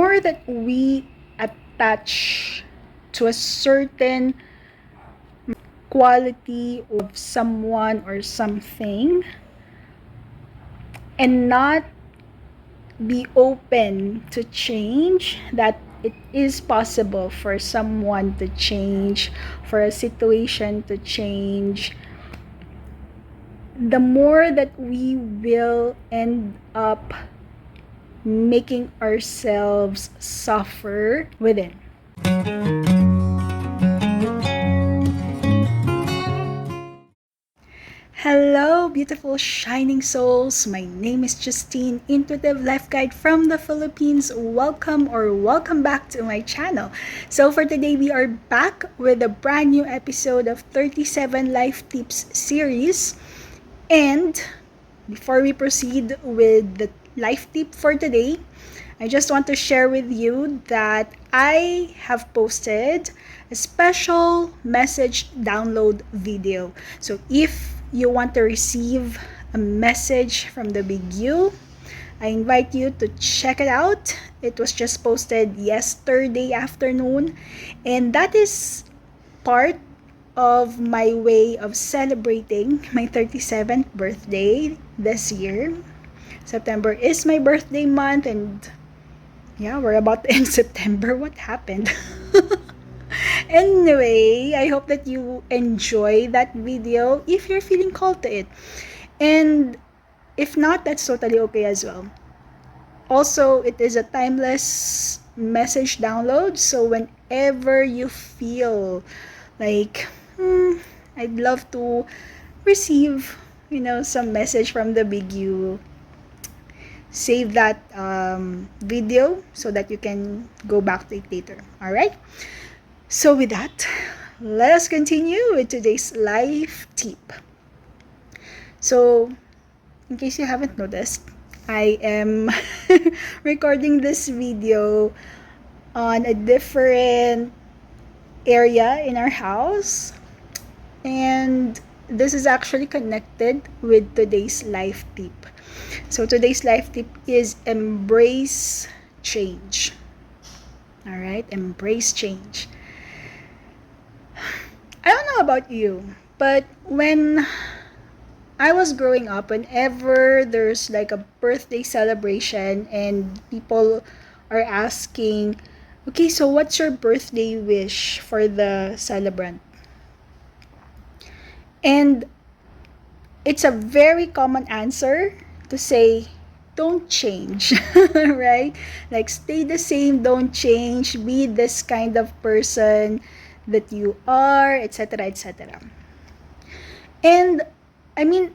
more that we attach to a certain quality of someone or something and not be open to change, that it is possible for someone to change, for a situation to change, the more that we will end up making ourselves suffer within. Hello, beautiful shining souls. My name is Jostine, Intuitive Life Guide from the Philippines. Welcome back to my channel. So for today, we are back with a brand new episode of 37 Life Tips series. And before we proceed with the life tip for today, I just want to share with you that I have posted a special message download video. So if you want to receive a message from the big you, I invite you to check it out. It was just posted yesterday afternoon, and that is part of my way of celebrating my 37th birthday this year. September is my birthday month, and yeah, we're about to end September. What happened? Anyway, I hope that you enjoy that video if you're feeling called to it. And if not, that's totally okay as well. Also, it is a timeless message download. So whenever you feel like, I'd love to receive, some message from the big you, save that video so that you can go back to it later. All right? So with that, let us continue with today's life tip. So, in case you haven't noticed, I am recording this video on a different area in our house, and this is actually connected with today's life tip. So today's life tip is embrace change. All right, embrace change. I don't know about you, but when I was growing up, whenever there's like a birthday celebration and people are asking, okay, so what's your birthday wish for the celebrant? And it's a very common answer to say, don't change, right? Like, stay the same, don't change, be this kind of person that you are, etc., etc. And I mean,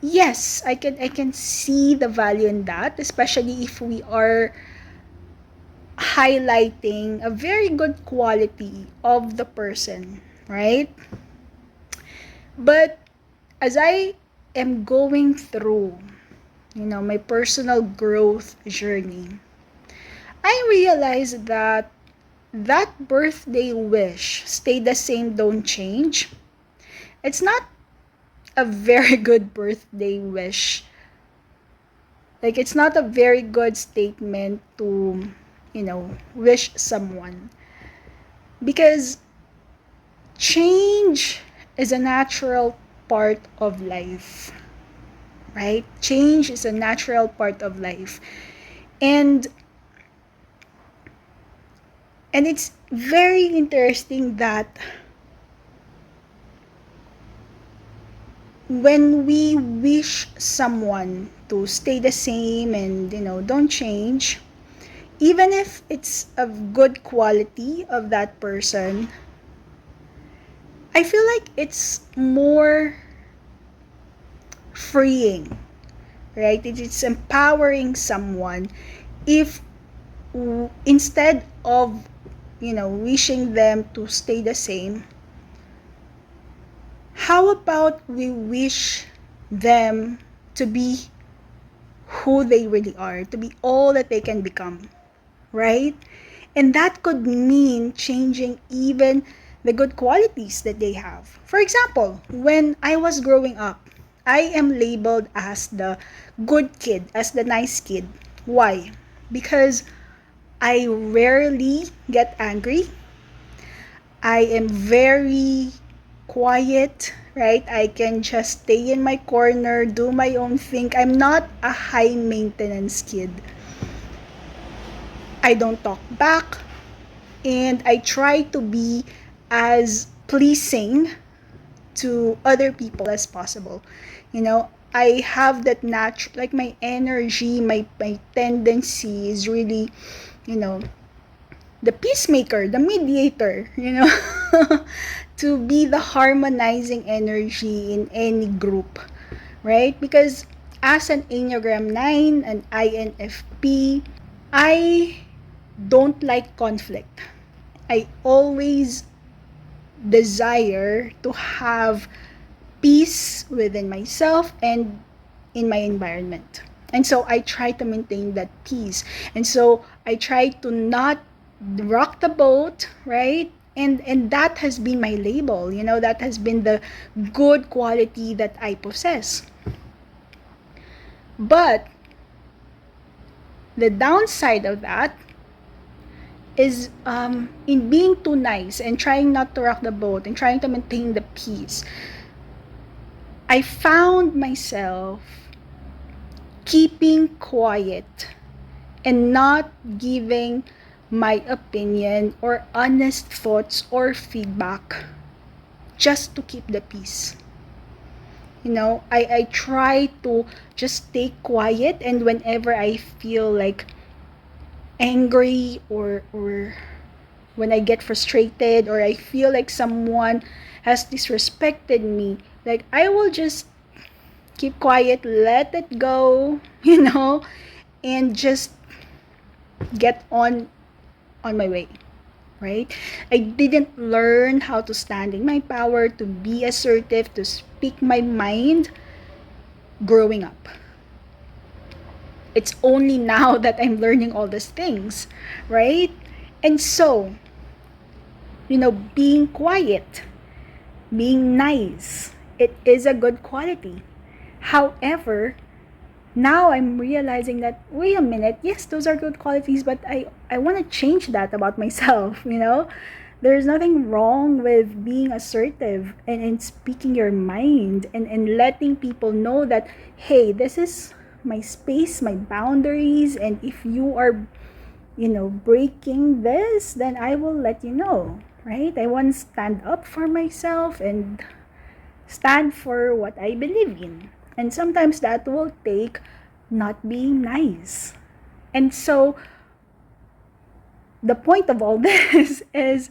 yes, I can see the value in that, especially if we are highlighting a very good quality of the person, right? But as I am going through, my personal growth journey, I realized that birthday wish, stay the same, don't change, it's not a very good birthday wish. Like, it's not a very good statement to, wish someone. Because change is a natural part of life, right? Change is a natural part of life. And it's very interesting that when we wish someone to stay the same and, don't change, even if it's a good quality of that person, I feel like it's more freeing, right? It's empowering someone if instead of, wishing them to stay the same, how about we wish them to be who they really are, to be all that they can become, right? And that could mean changing even the good qualities that they have. For example, when I was growing up, I am labeled as the good kid, as the nice kid. Why? Because I rarely get angry. I am very quiet, right? I can just stay in my corner, do my own thing. I'm not a high maintenance kid. I don't talk back, and I try to be as pleasing to other people as possible. I have that natural, like my energy, my tendency is really, you know, the peacemaker, the mediator, to be the harmonizing energy in any group, right? Because as an Enneagram 9, an INFP, I don't like conflict. I always desire to have peace within myself and in my environment. And so I try to maintain that peace. And so I try to not rock the boat, right? And that has been my label, that has been the good quality that I possess. But the downside of that is in being too nice and trying not to rock the boat and trying to maintain the peace. I found myself keeping quiet and not giving my opinion or honest thoughts or feedback just to keep the peace. I try to just stay quiet, and whenever I feel like angry or when I get frustrated or I feel like someone has disrespected me, like I will just keep quiet, let it go, and just get on my way, right? I didn't learn how to stand in my power, to be assertive, to speak my mind growing up. It's only now that I'm learning all these things, right? And so, being quiet, being nice, it is a good quality. However, now I'm realizing that, wait a minute, yes, those are good qualities, but I want to change that about myself. There's nothing wrong with being assertive and speaking your mind and letting people know that, hey, this is my space, my boundaries, and if you are, breaking this, then I will let you know, right? I want to stand up for myself and stand for what I believe in. And sometimes that will take not being nice. And so the point of all this is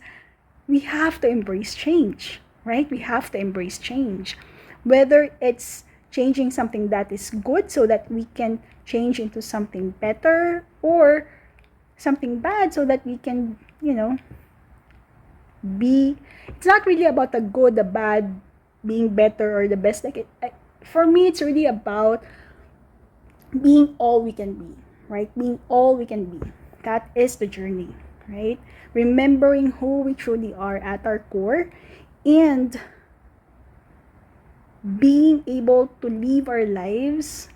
we have to embrace change, right? We have to embrace change. Whether it's changing something that is good so that we can change into something better, or something bad so that we can, it's not really about the good, the bad, being better or the best. For me, it's really about being all we can be, right? Being all we can be. That is the journey, right? Remembering who we truly are at our core and being able to live our lives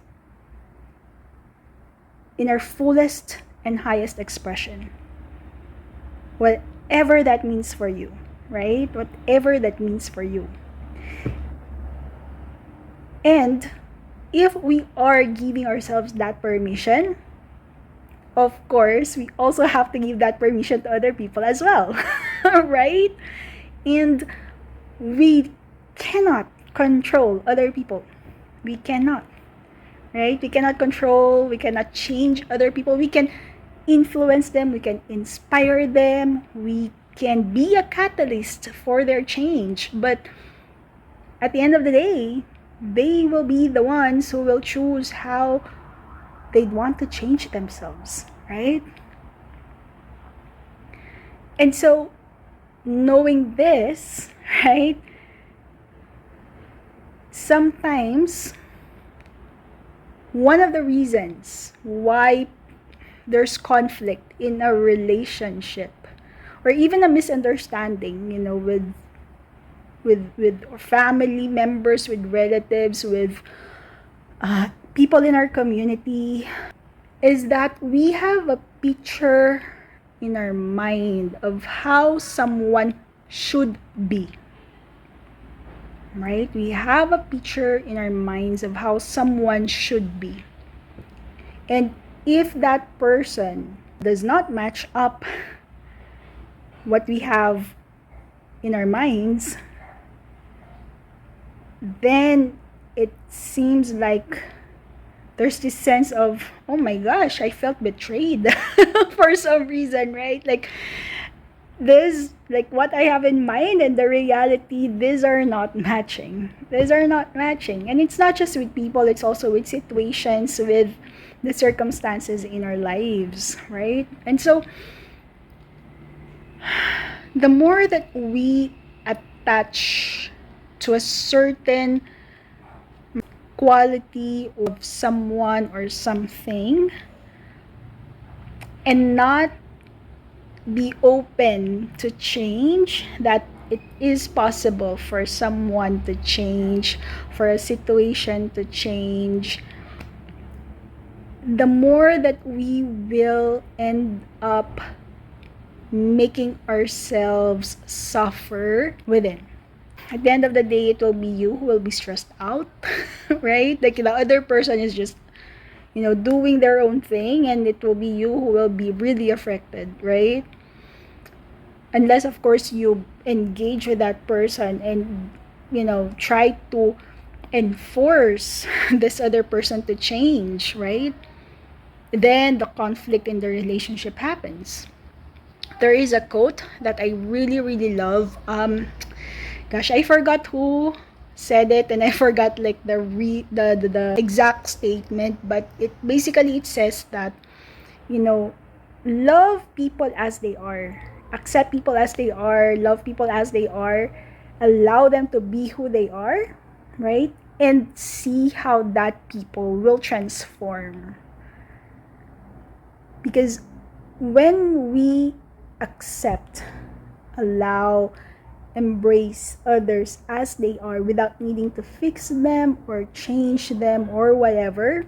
in our fullest and highest expression. Whatever that means for you, right? Whatever that means for you. And if we are giving ourselves that permission, of course, we also have to give that permission to other people as well, right? And we cannot control other people. We cannot, right? We cannot control, we cannot change other people. We can influence them, we can inspire them, we can be a catalyst for their change. But at the end of the day, they will be the ones who will choose how they'd want to change themselves, right? And so, knowing this, right, sometimes one of the reasons why there's conflict in a relationship or even a misunderstanding, with family members, with relatives, with people in our community, is that we have a picture in our mind of how someone should be. Right? We have a picture in our minds of how someone should be. And if that person does not match up what we have in our minds, then it seems like there's this sense of, oh my gosh, I felt betrayed for some reason, right? Like this, like what I have in mind and the reality, these are not matching. These are not matching. And it's not just with people, it's also with situations, with the circumstances in our lives, right? And so the more that we attach to a certain quality of someone or something and not be open to change, that it is possible for someone to change, for a situation to change, the more that we will end up making ourselves suffer within. At the end of the day, it will be you who will be stressed out, right? Like the other person is just, doing their own thing, and it will be you who will be really affected, right? Unless, of course, you engage with that person and, try to enforce this other person to change, right? Then the conflict in the relationship happens. There is a quote that I really, really love. Gosh, I forgot who said it, and I forgot like the exact statement, but it says that, love people as they are, accept people as they are, love people as they are, allow them to be who they are, right? And see how that people will transform. Because when we accept, allow, embrace others as they are without needing to fix them or change them or whatever,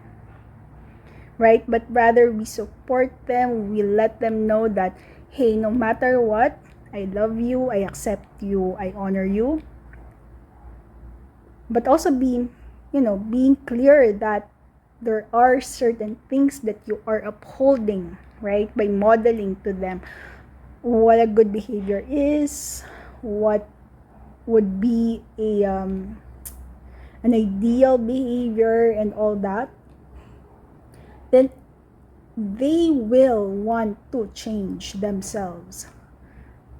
right? But rather we support them, we let them know that, hey, no matter what, I love you, I accept you, I honor you. But also being clear that there are certain things that you are upholding, right? By modeling to them what a good behavior is, what would be an ideal behavior and all that, then they will want to change themselves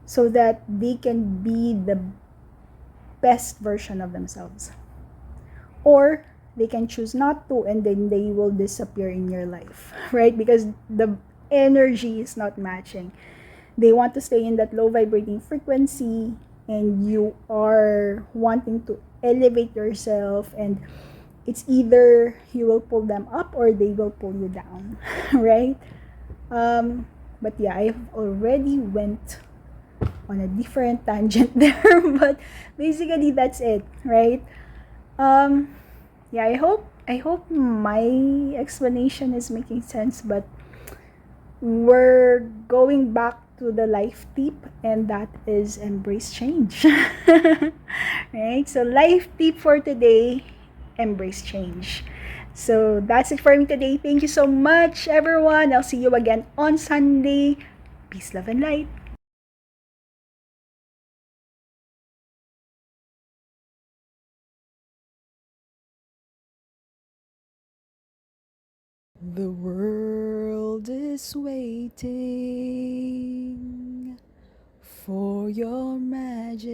so that they can be the best version of themselves. Or they can choose not to, and then they will disappear in your life, right? Because the energy is not matching. They want to stay in that low vibrating frequency, and you are wanting to elevate yourself, and it's either you will pull them up or they will pull you down, right? But yeah, I've already went on a different tangent there, but basically that's it, right? Yeah, I hope my explanation is making sense, but we're going back to the life tip, and that is embrace change. Right? So life tip for today, embrace change. So that's it for me today. Thank you so much, everyone. I'll see you again on Sunday. Peace, love, and light. The world is waiting for your magic.